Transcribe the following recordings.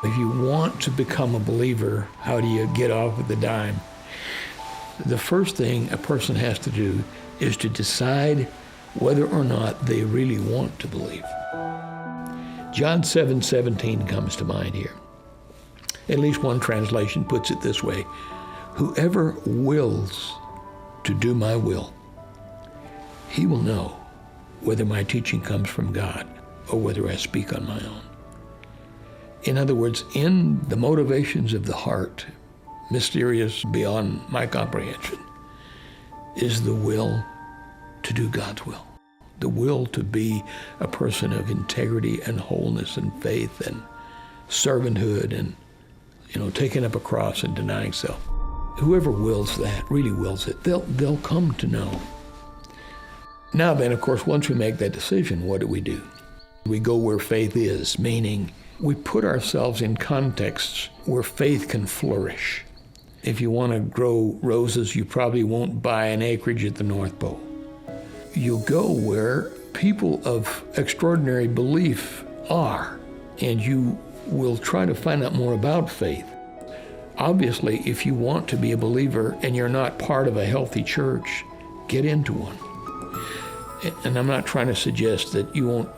If you want to become a believer, how do you get off of the dime? The first thing a person has to do is to decide whether or not they really want to believe. John 7:17 comes to mind here. At least one translation puts it this way: whoever wills to do my will, he will know whether my teaching comes from God or whether I speak on my own. In other words, in the motivations of the heart, mysterious beyond my comprehension, is the will to do God's will. The will to be a person of integrity and wholeness and faith and servanthood and, taking up a cross and denying self. Whoever wills that, really wills it, they'll come to know. Now then, of course, once we make that decision, what do? We go where faith is, meaning we put ourselves in contexts where faith can flourish. If you want to grow roses, you probably won't buy an acreage at the North Pole. You go where people of extraordinary belief are, and you will try to find out more about faith. Obviously, if you want to be a believer and you're not part of a healthy church, get into one. And I'm not trying to suggest that you won't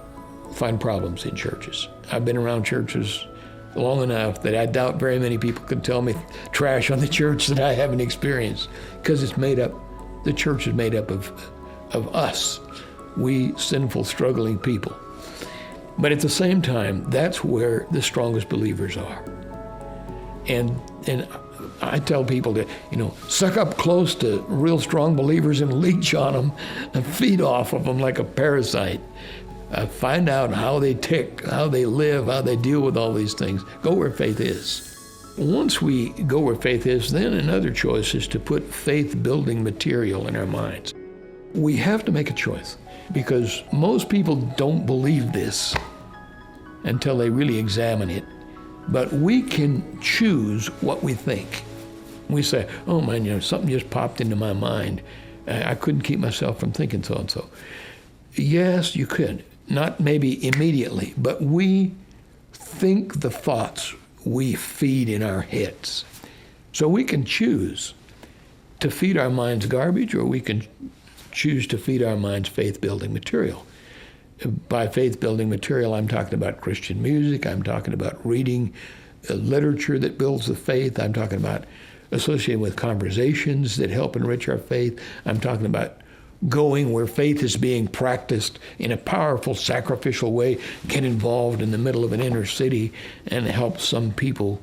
find problems in churches. I've been around churches long enough that I doubt very many people can tell me trash on the church that I haven't experienced, because the church is made up of us, we sinful, struggling people. But at the same time, that's where the strongest believers are. And I tell people to, suck up close to real strong believers and leech on them and feed off of them like a parasite. Find out how they tick, how they live, how they deal with all these things. Go where faith is. Once we go where faith is, then another choice is to put faith-building material in our minds. We have to make a choice, because most people don't believe this until they really examine it. But we can choose what we think. We say, oh man, something just popped into my mind. I couldn't keep myself from thinking so-and-so. Yes, you could. Not maybe immediately, but we think the thoughts we feed in our heads. So we can choose to feed our minds garbage, or we can choose to feed our minds faith-building material. By faith-building material, I'm talking about Christian music. I'm talking about reading literature that builds the faith. I'm talking about associating with conversations that help enrich our faith. I'm talking about going where faith is being practiced in a powerful, sacrificial way. Get involved in the middle of an inner city and help some people,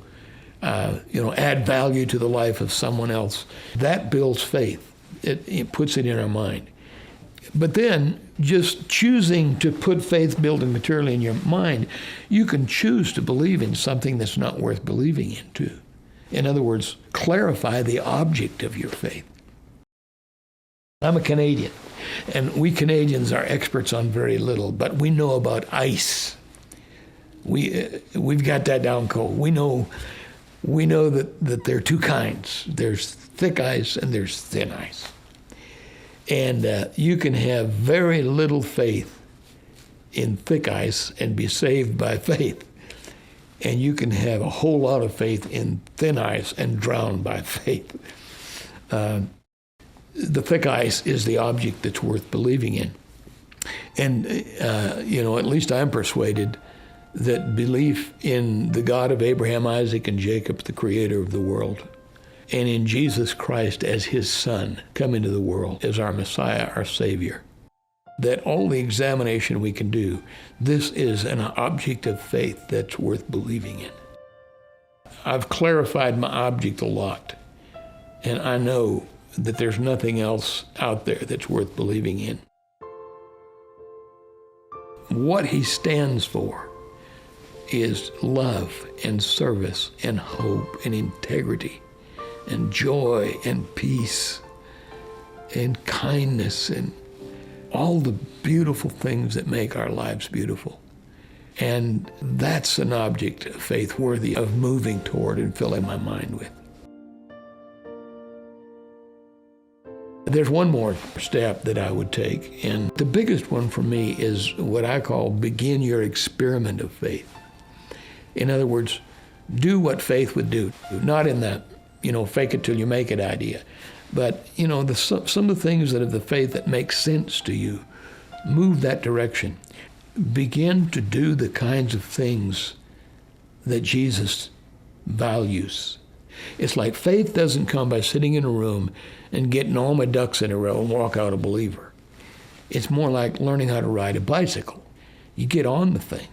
add value to the life of someone else. That builds faith. It puts it in our mind. But then, just choosing to put faith-building material in your mind, you can choose to believe in something that's not worth believing in, too. In other words, clarify the object of your faith. I'm a Canadian, and we Canadians are experts on very little, but we know about ice. We've got that down cold. We know that there are two kinds. There's thick ice and there's thin ice. And you can have very little faith in thick ice and be saved by faith. And you can have a whole lot of faith in thin ice and drown by faith. The thick ice is the object that's worth believing in. And, at least I'm persuaded that belief in the God of Abraham, Isaac, and Jacob, the creator of the world, and in Jesus Christ as his Son, come into the world as our Messiah, our Savior, that all the examination we can do, this is an object of faith that's worth believing in. I've clarified my object a lot, and I know that there's nothing else out there that's worth believing in. What he stands for is love and service and hope and integrity and joy and peace and kindness and all the beautiful things that make our lives beautiful. And that's an object of faith worthy of moving toward and filling my mind with. There's one more step that I would take, and the biggest one for me is what I call begin your experiment of faith. In other words, do what faith would do. Not in the, fake it till you make it idea. But, some of the things that of the faith that make sense to you, move that direction. Begin to do the kinds of things that Jesus values. It's like faith doesn't come by sitting in a room and getting all my ducks in a row and walk out a believer. It's more like learning how to ride a bicycle. You get on the thing.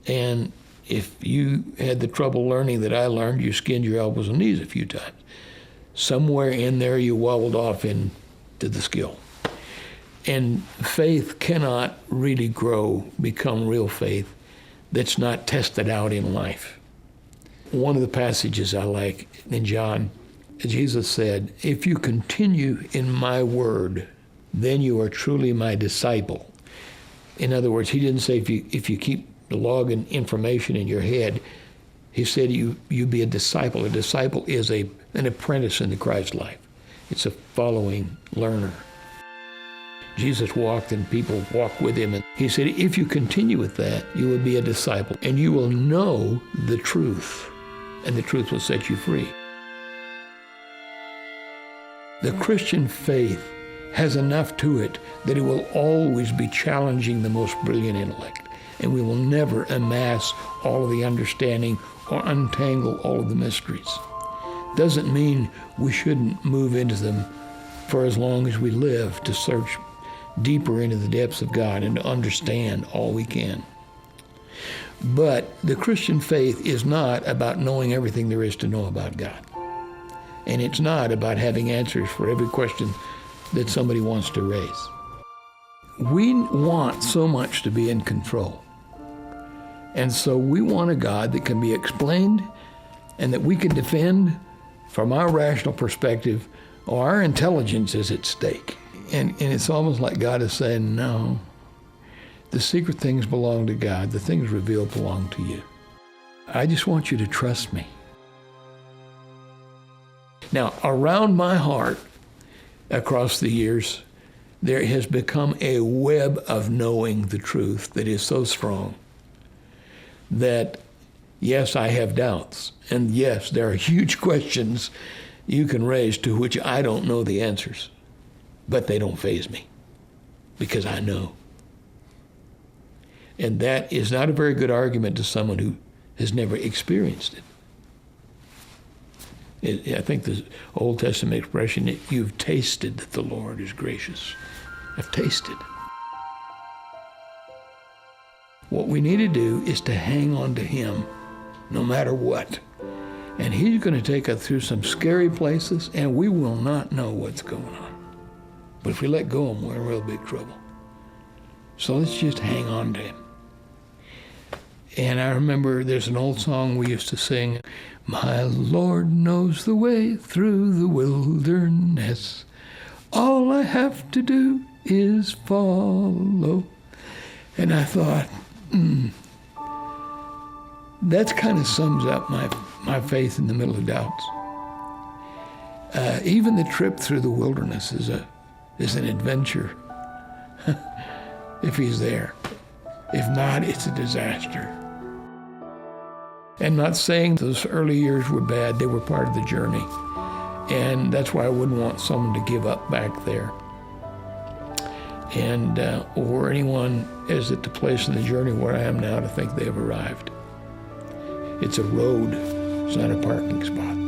And if you had the trouble learning that I learned, you skinned your elbows and knees a few times. Somewhere in there you wobbled off into the skill. And faith cannot really become real faith that's not tested out in life. One of the passages I like in John, Jesus said, "If you continue in my word, then you are truly my disciple." In other words, he didn't say if you keep the log and information in your head. He said you be a disciple. A disciple is an apprentice in the Christ life. It's a following learner. Jesus walked and people walked with him. And he said, if you continue with that, you will be a disciple and you will know the truth, and the truth will set you free. The Christian faith has enough to it that it will always be challenging the most brilliant intellect, and we will never amass all of the understanding or untangle all of the mysteries. Doesn't mean we shouldn't move into them for as long as we live, to search deeper into the depths of God and to understand all we can. But the Christian faith is not about knowing everything there is to know about God. And it's not about having answers for every question that somebody wants to raise. We want so much to be in control. And so we want a God that can be explained and that we can defend from our rational perspective, or our intelligence is at stake. And it's almost like God is saying, no, the secret things belong to God. The things revealed belong to you. I just want you to trust me. Now, around my heart, across the years, there has become a web of knowing the truth that is so strong that, yes, I have doubts. And yes, there are huge questions you can raise to which I don't know the answers. But they don't faze me because I know. And that is not a very good argument to someone who has never experienced it. I think the Old Testament expression, you've tasted that the Lord is gracious. I've tasted. What we need to do is to hang on to him no matter what. And he's going to take us through some scary places, and we will not know what's going on. But if we let go of him, we're in real big trouble. So let's just hang on to him. And I remember there's an old song we used to sing, my Lord knows the way through the wilderness. All I have to do is follow. And I thought, that kind of sums up my faith in the middle of doubts. Even the trip through the wilderness is an adventure, if he's there. If not, it's a disaster. And not saying those early years were bad, they were part of the journey. And that's why I wouldn't want someone to give up back there. And, or anyone is at the place in the journey where I am now to think they have arrived. It's a road, it's not a parking spot.